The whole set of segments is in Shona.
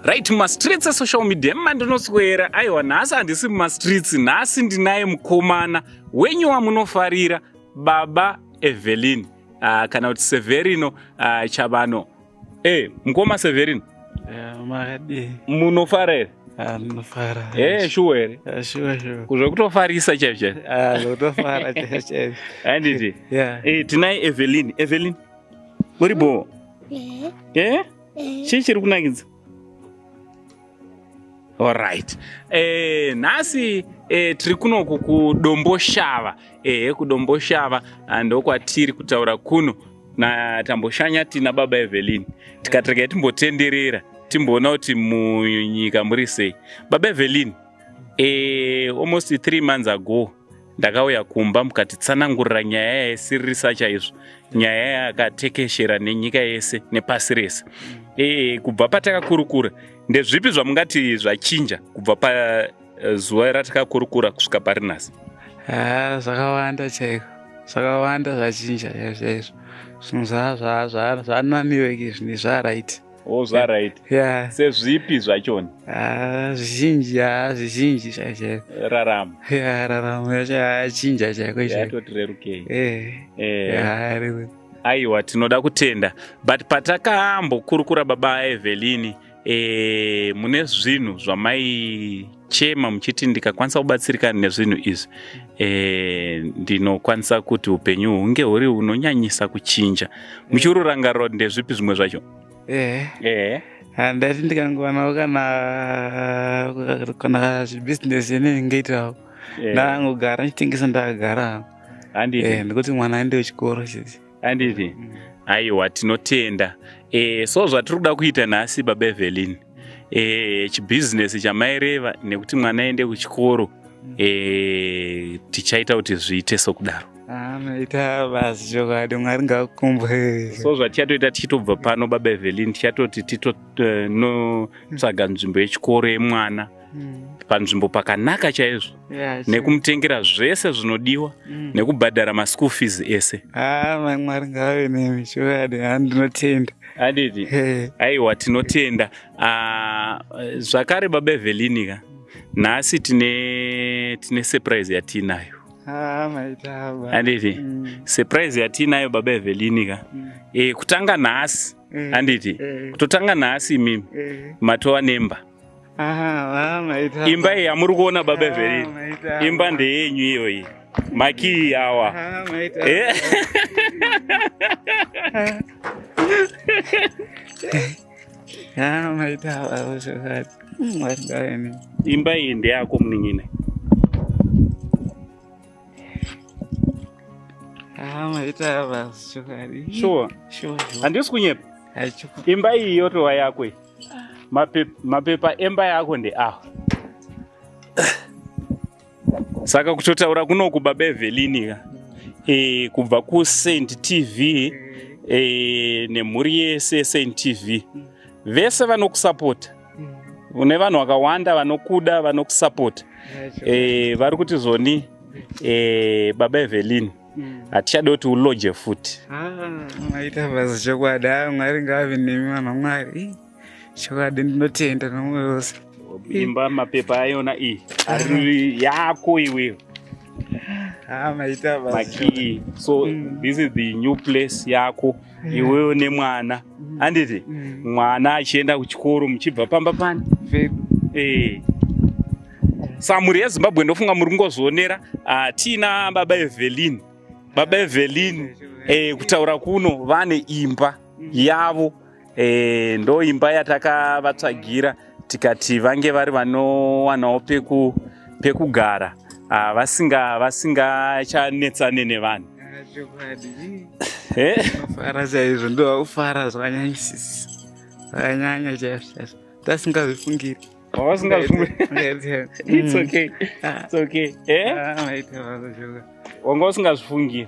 Right, streets social media mandinoswera aiwa nhasi handisi streets nhasi ndinaye mukomana wenyu wamunofarira baba Evelyn kana kuti Severino Chabano. Mukoma Severino Makadi munofarira munofara shuwere sure kuzve kutofarisa chaive kutofara chaive handiti tinaye Evelyn uri bo chii chiri kunakidza? Alright. Nhasi tiri kunoku kudomboshava. Kudomboshava ndokwatiri kutaura kuno na tamboshanya tina baba Evelyn. Tikatrega timbotenderera timboona kuti munyika muri sei. Baba Evelyn, almost 3 months ago ndakauya kumba mukatitsanangurira nyaya yaisiririsa chaizvo, nyaya yakatekeshera nenyika yese nepasi rese. Kubva patakakurukura ndezvipi zvamungati zvachinja kubva pazuva ratakakurukura kusvika pari nhasi? Zvakawanda chaiko, zvakawanda zvachinja chaizvo. Zvinhu zvananiweke zvinhu zvaraiti. Zvaraiti. Sezvipi zvachona? Zvizhinji chaizvo. Raramo. Raramo yacho yachinja chaiko. Yatoti rerukei. Aiwa, tinoda kutenda. But patakambokurukura baba Evelyn, mune zvinhu zvamaichema muchiti ndikakwanisa kubatsirika nezvinhu izvi, ndinokwanisa kuti upenyu hunge huri hunonyanyisa kuchinja. Muchirurangariro ndezvipi zvimwe zvacho? Handati ndikangowana kana zvibusiness nengaitawo ndangogara ndichitengesa ndakagara. Handiti ndikuti mwana aende kuchikoro chizi. Handiti aiwa, tinotenda. So zvatiri kuda kuita nhasi baba Evelyn, chibusiness chamaireva nekuti mwana aende kuchikoro, tichaita kuti zviite sokudaro. Anoita basi chokwadi, Mwari ngakukumbure. So zvatichatota tichitobva pano baba Evelyn, tichatoti titotsvaga nzvimbo yechikoro yemwana panzvimbo pakanaka chaizvo, nekumutengera zvese zvinodiwa, nekubhadhara maschool fees ese. Mwari ngave nemi, chokwadi ndinotenda. Handiti aiwa, tinotenda. Zvakare baba Evelyn ka nhasi tine surprise yatinayo. Handiti surprise yatinayo baba Evelyn ka kutanga nhasi. Handiti kutotanga nhasi mimi matova nemba. Imba iyi yamuri kuona baba Evelyn, imba ndeyenyu iyoyi, maki awa. Imba iyi ndeyako munin'ina. Sure. Handisi kunyepa. Imba iyi yotova yako. Mapepa emba yako ndeawa. Saka kutotaura kunoku baba Evelyn ka kubva kuSaint TV nemhuri yese Saint TV vese vanokusapota. Une vanhu vakawanda vanokuda, vanokusapota. Vari kuti zoni baba Evelyn hatichada kuti uloje futi. Maita basi chokwadi, Mwari ngave nemi mwana Mwari. Chokwadi ndinotenda nomwoyo wose. Imba mapepa ayona iyi ari yako iwewe. Maita basi. Maki. So this is the new place yako iwewe nemwana. Handiti mwana achienda kuchikoro muchibva pamba pani. Samuri yeZimbabwe ndofunga muri kungozonera tina baba Evelyn. Baba Evelyn kutaura kuno vane imba yavo, ndo imba yatakavatsvagira tikati vange vari vanowanawo pekugara, vasingachanetsane nevanhu. Fara chaizvo, ndokufara zvakanyanyisisa, zvakanyanya chaizvo, tasingazvifungiri. It's okay. It's okay. Wanga usingazvifungiri.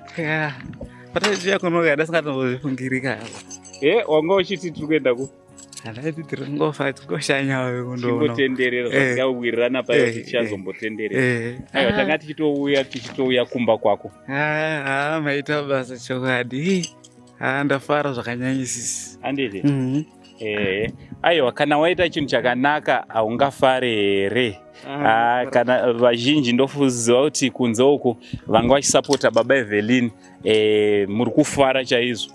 Patachiya kunoka ndasingatombozvifungiri kava. Wanga uchiti tiri kuenda ku? Handati tiri kungofa tikoshanyawo kundoona. Tingotenderera zvakawirirana payo tichazombotenderera. Aiwa, tanga tichitouya kumba kwako. Maita basa chokwadi. Ndafara zvakanyanyisisa. Handiti? Aiwa, kana waita chinhu chakanaka haungafare here. Kana vazhinji ndofuziva kuti kunze uku vanga vachisapota baba Evelyn, muri kufara chaizvo.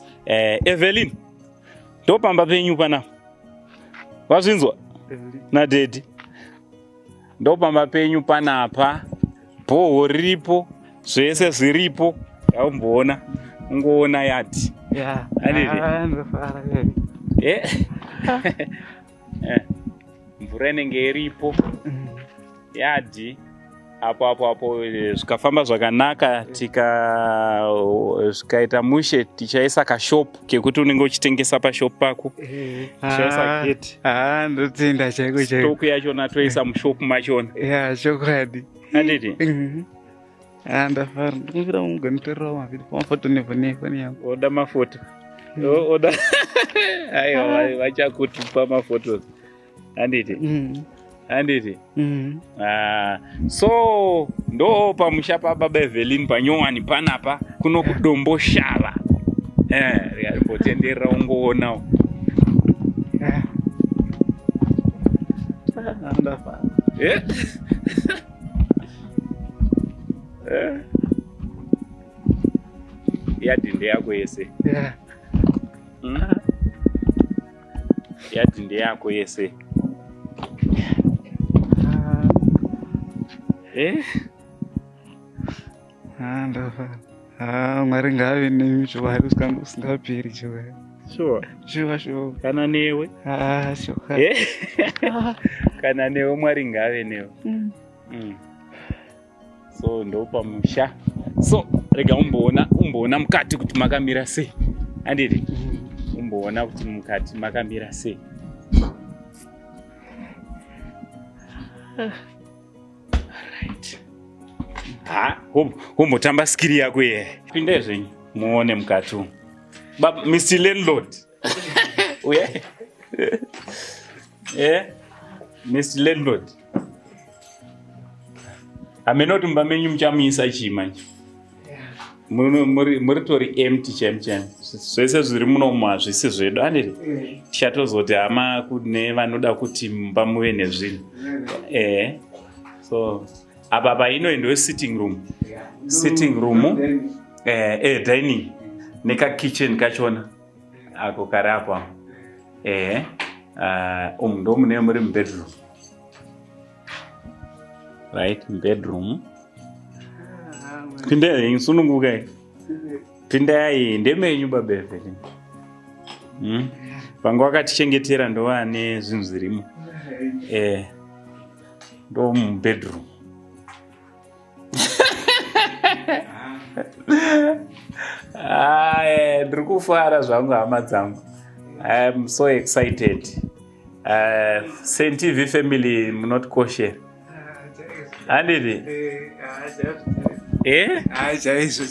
Evelyn, ndopamba penyu panapa. Wazvinzwa nadhedhi? Ndopamba penyu panapa, bhoho riripo, zvese zviripo. Yaumboona, ungoona yati. Mvura inenge iripo, yadhi apo zvikafamba zvakanaka, zvikaita mushe tichaisa kashopu kekuti unenge uchitengesa pashopu pako. Tichaisa gate. Ndotenda chaiko chaiko. Stoku yachona toisa mushopu machona. Chokwadi. Handiti? Ndafara ndikumbira mungonitorerawo mavhiri pamafoto nevhonefoni yangu. Oda mafoto? Oda? Aiwa, vachakutupa mafoto. Handiti? Handiti? So ndo pamusha pababa Evelyn panyowani panapa kuno kudombo shava. Ripotenderera ungoonawo. Ndafara. Yadhinde yako yese. Yadhinde yako yese. Ndafara. Mwari ngave nemi chowari usingaperi chowari. Sure. Kana newe? Sure. Kana newe Mwari ngave newe. So ndo pamusha. So rega umboona mukati kuti makamira sei. Handiti? Umboona kuti mukati makamira sei. Alright. Umbotamba skiri yako ye. Pinde zvenyu muone mukati umu. Mr. Landlord. Uye? Mr. Landlord. Amenoti mumba menyu muchamuisa chii manje? Muri tori empty chemchem. Zvese zviri munomu hazvisi zvedu. Handiti? Tichatozoti hama kune vanoda kuti mumba muve nezvinhu. So apa painoendwe sitting room. Sitting room, dining, neka kitchen kachona. Ako karapo. Ndo mune muri bedroom. Right, bedroom. Pinda yenyu sununguka. Pinda yi ndemenyu baba Evelyn. Pangu akatichengetera ndova nezvinhu zvirimo. Ndo bedroom. Ndiri kufara zvangu hama dzangu. I am so excited. Saint TV family munoti kosher. Handiti? Chaizvo.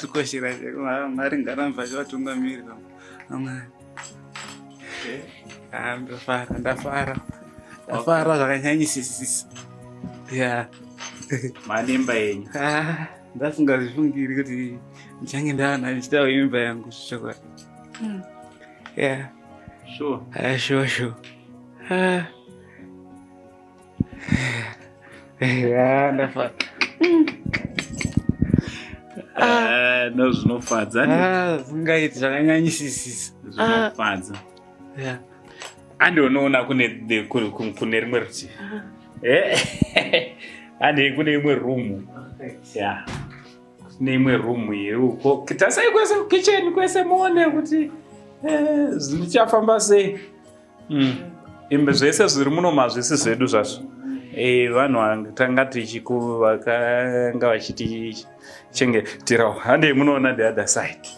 Tikoshera chaiko. Mwari ngaramva vatungamiri pamwe. Ndafara zvakanyanyisisa. Manemba yenyu. Ndasingazvifungiri kuti ndichange ndanayo ndichitawo imba yangu chokwadi. Sure. Ndafara. No zvinofadza. Zvingaiti zvakanyanyisisa. Zvinofadza. Andinoona kune rimwe rutivi. Ande kune imwe room. Kune imwe room iruko. Tasai kwese kitchen kwese muone kuti zvichafamba sei. Imbe zvese zviri muno mazvisi zvedu zvazvo. Vanhu tanga vakanga vachiti chengeterawo. Hande munoona the other side.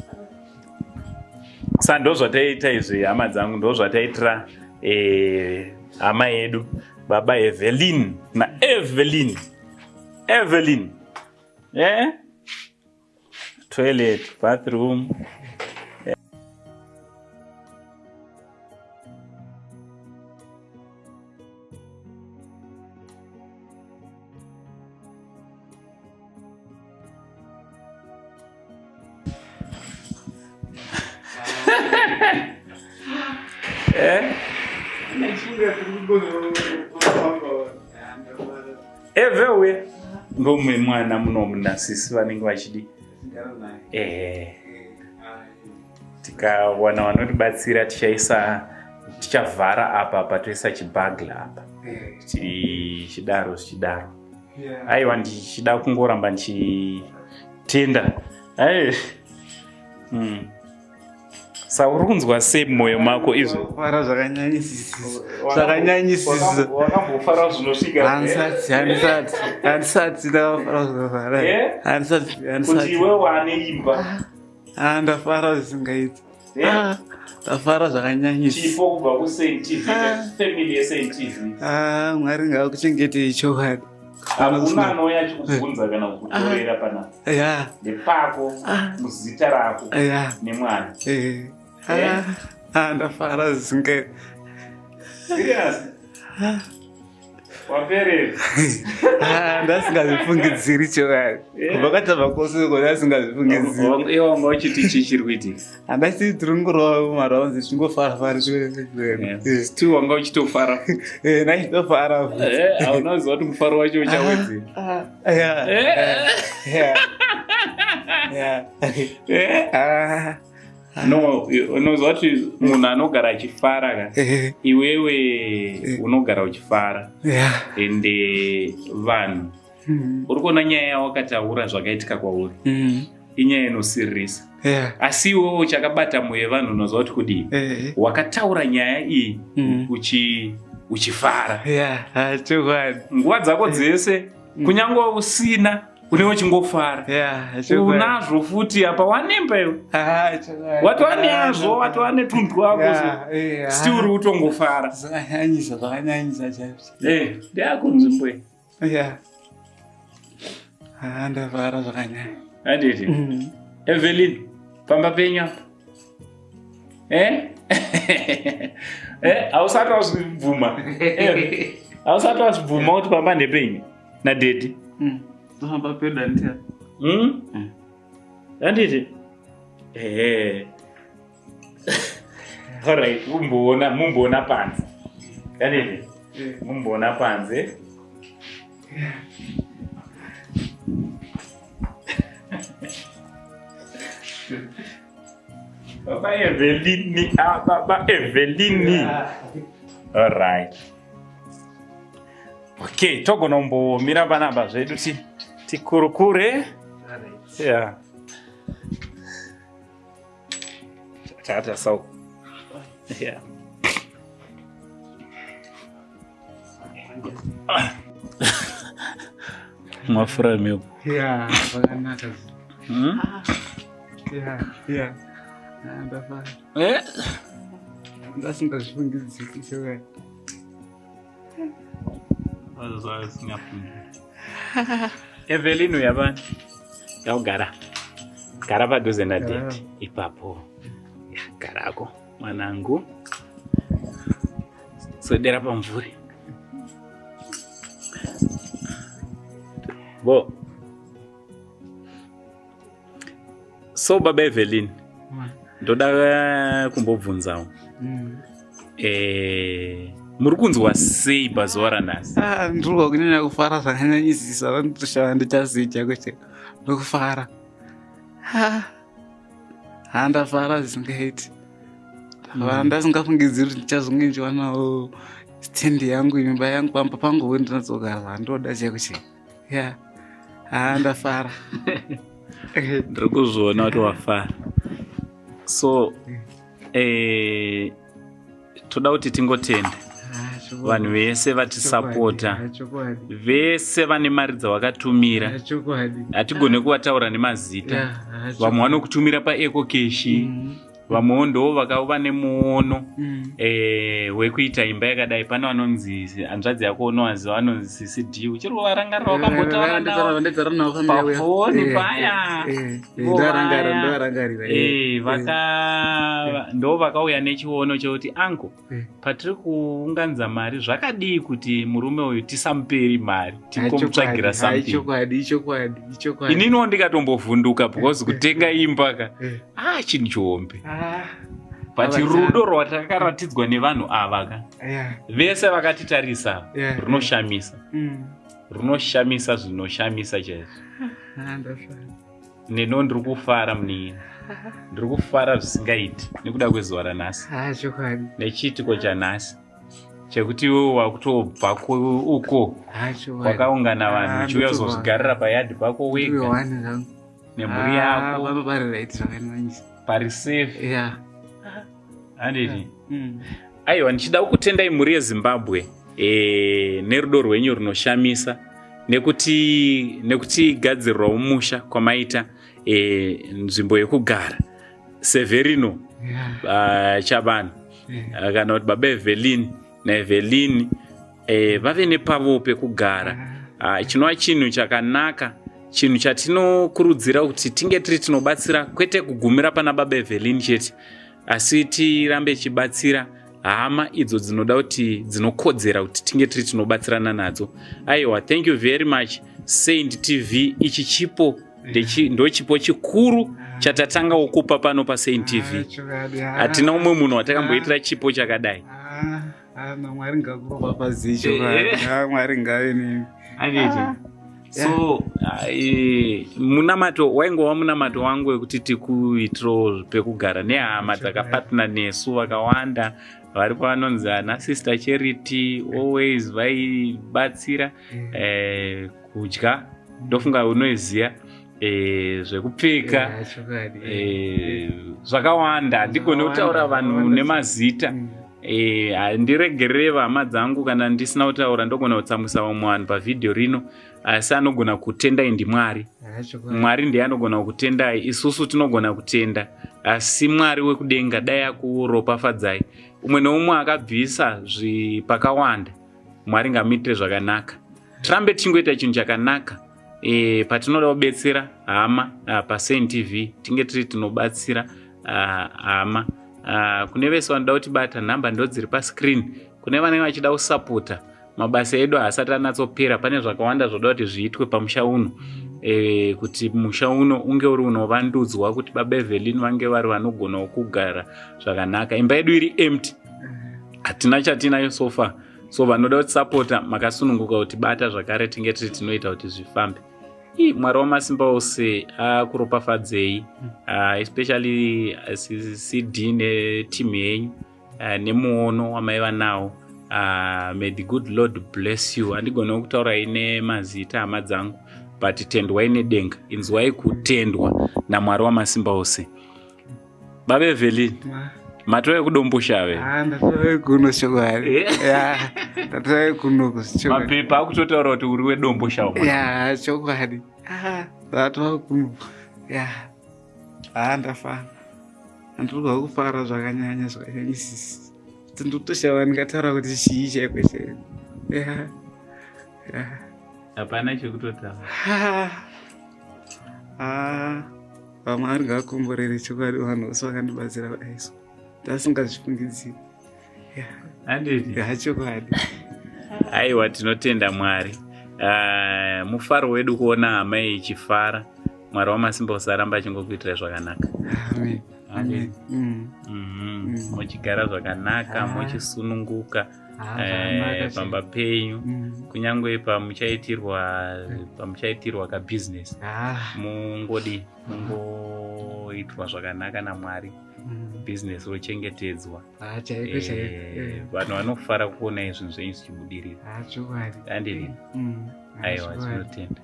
Saka ndo zvataita izvi hama dzangu, ndo zvataitira hama yedu baba Evelyn na Evelyn. Toilet, bathroom. Evewe ngomwe mwana munomunasisi vanenge vachidi tikawana vanotibatsira tichavhara apa toisa chibhagla apa chidaro zvichidaro. Aiwa ndichida kungoramba ndichitenda saurunzwa sei mwoyo mako izvo? Fara zvakanyanyisisa. Wakambofara zvinosvika? Handisati ndakafara zvinofara. Kuti iwe wane imba? Ndafara zvisingaiti. Ndafara zvakanyanyisa. Chipo kubva kuSaint TV, family yeSaint TV. Mwari ngakuchengetei chokwadi. Hakuna anouya achikubvunza kana kukutorera panapa. Ndepako, muzita rako nemwana. Ndafara zvisingaiti. Serious? Waperera? Ndasingazvifungidziri chokwadi. Kubva katabva koseko ndasingazvifungidziri. Iwe wanga uchiti chii chiri kuitika? Handasi tiri kungorova mumaraundi zvingofara-fara. Still wanga uchitofara? Ndachitofara. Haunoziva kuti mufaro wacho uchawedzera? No, unoziva kuti munhu anogara achifara iwewe unogara uchifara ende vanhu uri kuona nyaya yawakataura zvakaitika kwauri inyaya inosiririsa asi iwewe chakabata mwoyo yevanhu unoziva kuti kudii wakataura nyaya iyi uchifara nguva dzako dzese kunyange usina unenge uchingofara unazvo futi apa wanemba iwe watova nezvo watova netunhu twako sti uri kutongofara zvakanyanyisa ndeako nzvimbo iyi ndafara zvakanyanya handiti Evelyn pamba penyu apa hausati wazvibvuma hausati wazvibvuma kuti pamba ndepenyu nadhedhi pamba peda ndia handiti alright mumboona panze handiti mumboona panze Baba Evelyn, Baba Evelyn. Alright. Okay, togonombo mira banamba zvedu tikurukure. Yeah. Tata sau. Yeah. Mafura meu. Yeah, bakanaka. Yeah. Ndafara. Ndasingazvifungidziri chokwadi. Evelyn uyabani? Yaugara. Gara padhuze nadhedhi ipapo. Garako mwanangu. Swedera pamvuri. Bo. So Baba Evelyn. Ndoda kumbobvunzawo. Muri kunzwa sei pazuva ranhasi? Ndiri kunyanya kufara zvakanyanyisisa nditoshava ndichazivi chako cheko ndokufara. Ndafara zvisingaiti. Ndasingafungidziri kuti ndichazonge ndichiwanawo stendi yangu imba yangu pamba pangu ndinadzogara zvandoda cheko cheko. Ndafara. Ndiri kuzviona kuti wafara. So toda kuti tingotenda vanhu vese vatisapota vese vane mari dzavakatumira hatigone kuvataura nemazita vamwe vanokutumira paecocashi vamwewo ndo vakava nemuono wekuita imba yakadai. Pane vanonzi hanzvadzi yako unowaziva vanonzi CCD uchiri kuvarangarira wakambotaura navo pafoni paya ndo vakauya nechiono chekuti angu patiri kuunganidza mari zvakadii kuti murume uyu tisamuperi mari tingomutsvagira something. Ininiwo ndikatombovhunduka because kutenga imba ka chinhu chiombe. but rudo rwatakaratidzwa nevanhu ava vese vakatitarisa runoshamisa runoshamisa zvinoshamisa chaizvo neno ndiri kufara munini ndiri kufara zvisingaiti nekuda kwezuva ranhasi nechiitiko chanhasi chekuti iwe wakutobva uko wakaungana vanhu uchiuya kuzozvigarira payadhi pako wega nemhuri yako pari safe handiti aiwa ndichida kukutendai mhuri yezimbabwe nerudo rwenyu runoshamisa nekuti gadzirirwa musha kwamaita nzvimbo yekugara Severino Chabanhu kana kuti baba Evelyn naEvelyn vave nepavo pekugara chinova chinhu chakanaka chinhu chatinokurudzira kuti tinge tiri tinobatsira kwete kugumira pana baba Evelyn chete asi tirambe chibatsira hama idzo dzinoda kuti dzinokodzera kuti tinge tiri tinobatsirana nadzo. Aiwa, thank you very much Saint TV. Ichi chipo ndo chipo chikuru chatatanga ukupa pano pa Saint TV. Hatina umwe munhu watakamboitira chipo chakadai. Mwari ngakupa pazicho Mwari ngaveni. So munamato waingova munamato wangu wekuti tikuitiro pekugara nehama dzakapatana nesu vakawanda vari pavanonzi ana Sister Charity always vaibatsira kudya ndofunga unoiziya zvekupfeka zvakawanda ndigone kutaura vanhu nemazita ndiregerere hama dzangu kana ndisina kutaura ndogona kutsamwisa vamwe vanhu pavidhio rino asi anogona kutendai ndimwari. Mwari ndiye anogona kutendai, isusu tinogona kutenda asi Mwari wekudenga dai akuropafadzai. Umwe neumwe akabvisa zvipakawanda Mwari ngamuitire zvakanaka. Tirambe tingoita chinhu chakanaka patinoda kubetsera hama pa Saint TV tinge tiri tinobatsira hama. Kune vese vanoda kutibata nhamba ndo dziri pa screen. Kune vanenge vachida kusapota mabasa edu asati anatsopera, pane zvakawanda zvoda kuti zviitwe pamusha uno kuti musha uno unge uri unovandudzwa kuti baba Evelyn vange vari vanogona kugara zvakanaka. Imba yedu iri empty, hatina chatinayo sofa, so vanoda kuti sapota makasununguka kuti bata zvakare tinge tiri tinoita kuti zvifambe. Mwari wamasimba ose akuropafadzei, especially CD neteam yenyu nemuono wamaiva nawo. May the good Lord bless you. Andigona kutaura ine mazita hama dzangu but tendwai nedenga, inzwai kutendwa naMwari wamasimba ose. Baba Evelyn, matove kudombushave? Ndatove kuno chokwadi. Ndatove kuno chokwadi. Mapepa akutotaura kuti uri wedombusha umwe. Chokwadi. Ndatove kuno. Ndafara. Ndiri kufara zvakanyanya zvakanyanyisisa. Ndinotoshava ndikataura kuti chii chaiko. Hapana chekutotaura. Mwari ngakomborere chokwadi vanhu vose vakandibatsira kudaiso. Ndasingazvifungidziri. Handiti? Chokwadi. Aiwa, tinotenda Mwari. Mufaro wedu kuona hama ichifara. Mwari wamasimba usaramba achingokuitira zvakanaka. Amen. Amen. Muchigara zvakanaka, muchisununguka pamba penyu, kunyangwe pamuchaitirwa ka business. Mungoitwa zvakanaka naMwari. Business rochengetedzwa. Vanhu vanofara kuona izvinhu zvenyu zvichibudirira. Handiti? Aiwa, tinotenda.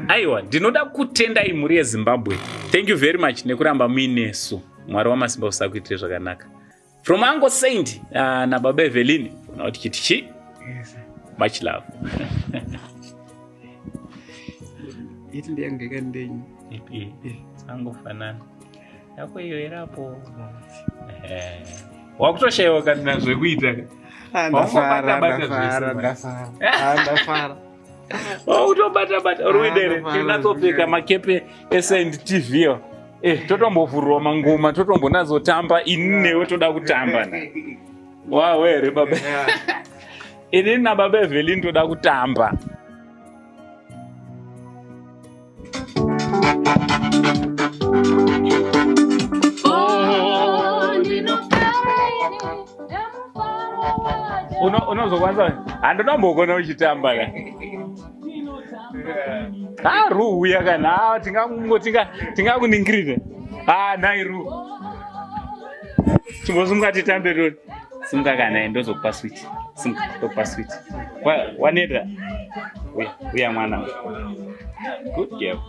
Aiwa, ndinoda kutendai mhuri yeZimbabwe. Thank you very much nekuramba muinesu. Mwari wamasimba usakuitire zvakanaka. From Uncle Saint na baba Evelyn, unoti chiti chi? Yes. Much love. Iti ndiyangeka ndenyu. Sangofanana. Yako iyo irapo. Wakutoshayiwa kana nazvo kuita. Ndafara. Utobata ruidere tinatsopfeka makepe eSaint TV yo. Totombovhurwa mangoma totombonazotamba inewe toda kutamba na. Wawere baba. Ini na baba Evelyn toda kutamba. Oh, Unozokwanisa handinombogona uchitamba ka ruuya kana tingakuningirire nhai ru chimbosunga titambe rori sunga kana ndozokupa switch sunga ndokupa switch waneta uya mwana good girl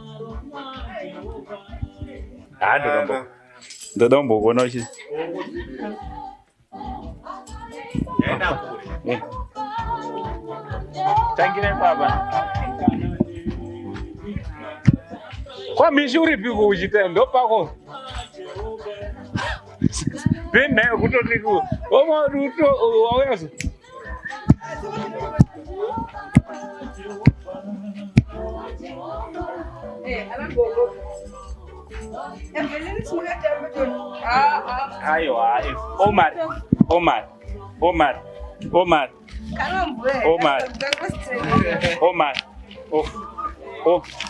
ndodombogona uchi tangire baba kwamishi uripiko uchita ndopako pendayo kutotiku omaruto wawezo aiwa Omar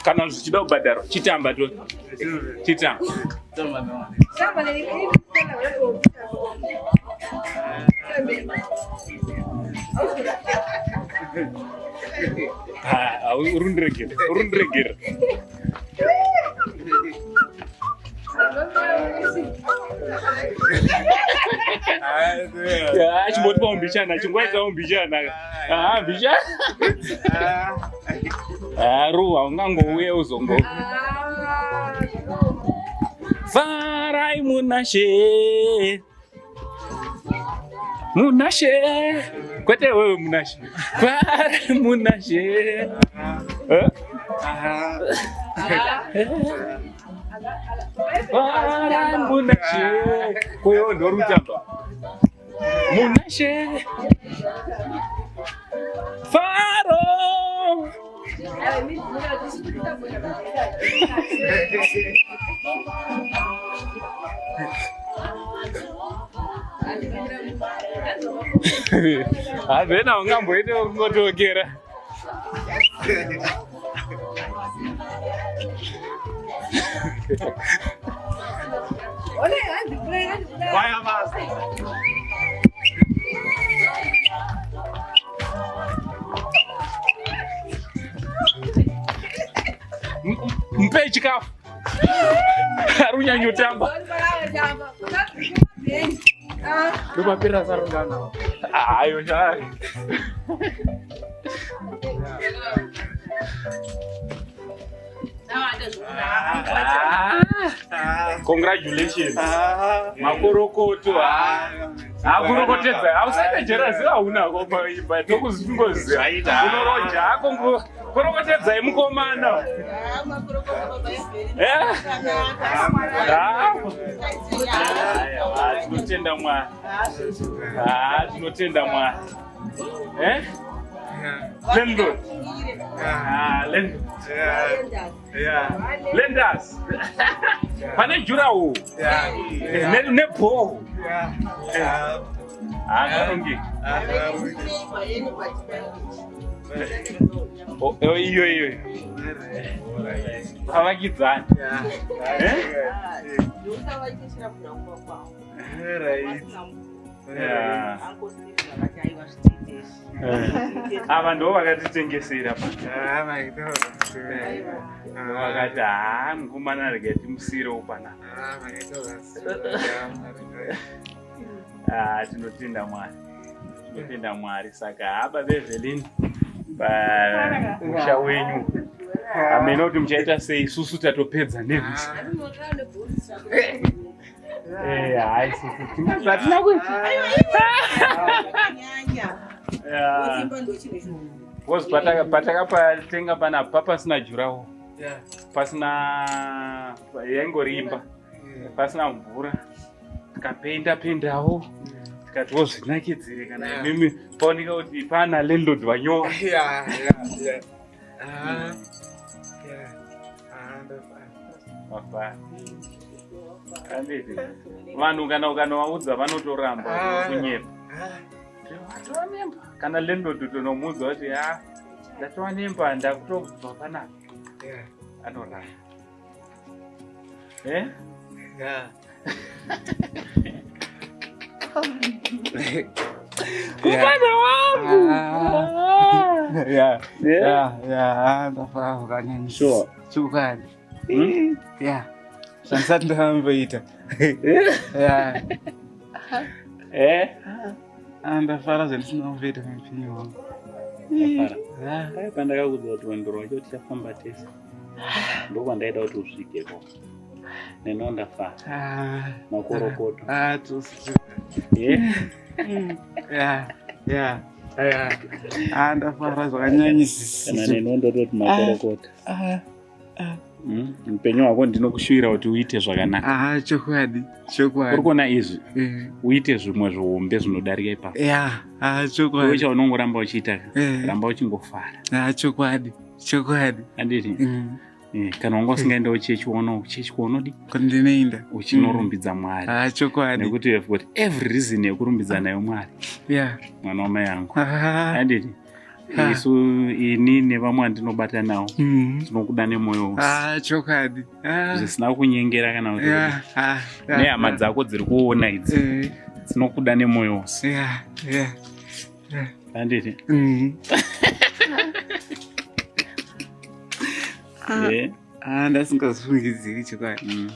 kana zvichida kubhadharwa chitamba to chitamba urundiregera chimboti paumbishana chingwaita umbishana mbishana ruwa ungangouye uzongo varai munashe kwete wewe munashe varai munashe varai munashe kuyo ndorutamba munashe faro Avena ungamboite ngotokera Vaya más. Mpe chikafu arunyanyotamba ndopapera sarungana ayo shari congratulations makorokoto akurokotedza ausaita jerazi aunako paimba tokuzivingoziva unoroja ako korokotedzai mukomana tinotenda Mwari tinotenda Mwari landlord lenders pane jurawo nebhoho iyo avakidzani ava ndo vakatitengesera vakati mukomana rega timusire upana tinotenda Mwari tinotenda Mwari saka baba Evelyn pamusha wenyu amena kuti muchaita sei isusu tatopedza nebvisi hai zvatina kuita kozi patakapatenga panapa pasina jurawo pasina yaingorimba pasina mvura tikapenda-pendawo tikati wozvinakidzire kana imimi paoneka kuti pana landlord vanyova vanhu kana ukanovaudza vanotoramba kunyepa watova nemba kana landlord tonomuudza kuti ndatova nemba ndakutobva panapa anoramba Kupana wangu. Ndafara zvakanyanya. Sure. Chokwadi. Shandisati ndakamboita. Ndafara zvandisina kumboita muupenyu hwangu. Pandakakudza kuti rwendo rwacho tichafamba tese ndokwandaida kuti usvikeko neno ndafara makorokoto ndafara zvakanyanyisisa kana neno ndototi makorokoto mupenyu wako ndinokushuvira kuti uite zvakanaka. Chokwadi uri kuona izvi uite zvimwe zvihombe zvinodarika ipapo. Chokwadi chaunongoramba uchiita ramba uchingofara. Chokwadi anditi kana wanga usingaenda kuchechi kwaunodi kwandinoenda uchinorumbidza Mwari. Chokwadi nekuti you've got every reason yekurumbidza nayo Mwari. Mwana wamai yangu anditi isu ini nevamwe andinobata nawo tinokuda nemwoyo wose. Chokwadi zvisina kunyengera kana kuti nehama dzako dziri kuona idzi dzinokuda nemwoyo wose. anditi ndasingazvifungidziri chokwadi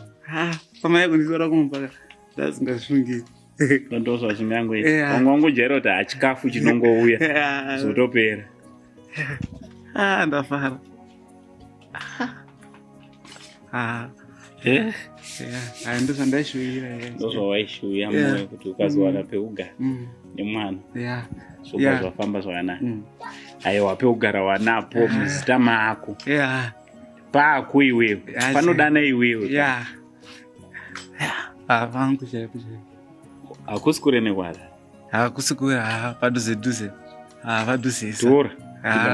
pamai kundisora kumupaka ndasingazvifungidziri ndondozva zvingangoita vamwe vangojaira kuti hachikafu chinongouya zvotopera. Ndafara ndozvandaishuvira ndozvawaishuya mwoyo kuti ukazowana peugara nemwana zvoba zvafamba zvakanaka. aiwa peugara wanapo muzita maako paako iwewe panodana iwewe vangu chaipo hakusi kure nekwada hakusi kure padhuze padhuzesa tora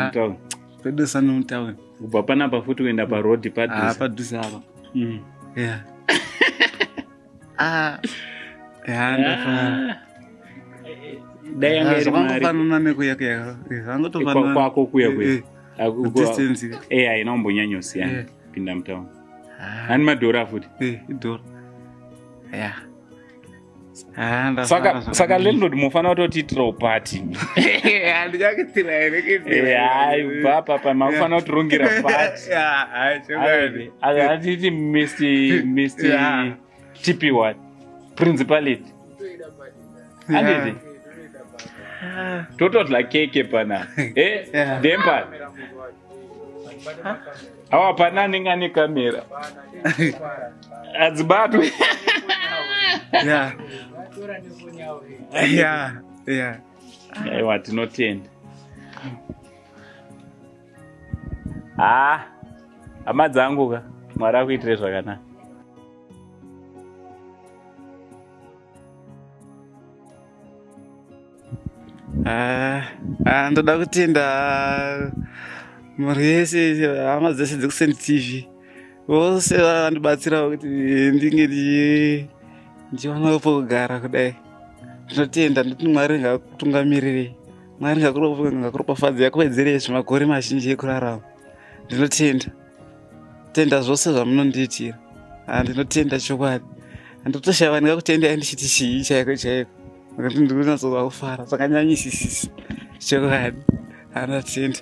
mutauni padhuza nomutauni kubva panapa futi kuenda parodhi padhuze apa ndafara dai yanga iri mari zvakangofanana nekuyakuya zvangotofanana kwako kuya distance haina kumbonyanyosiyana pinda mutauni ani madhora futi idhora saka landlord mufanira kutotiitirawo pati. Handichakitira here bva papa mafanira kutirungira pati. Hatiti Mr. TP1 principality handiti totodla keke pana dempa awa pana anenge ane kamera hadzibatwi. aiwa tinotenda hama dzangu ka Mwari akuitire zvakanaka. ndoda kutenda mhuri yese hama dzese dzekusend TV vose vandibatsirawo kuti ndinge ndiwana pokugara kudai. Ndinotenda ndoti Mwari ngakutungamirire, Mwari ngakuropafadze yakuwedzere zvimakore mazhinji ekurarama. Ndinotenda zvose zvamunondiitira. Ndinotenda chokwadi. Ndinotoshava ndingakutendai ndichiti chii chaiko chaiko. Ngekuti ndiri kunyatsoda kufara zvakanyanyisisa chokwadi. Ndinotenda.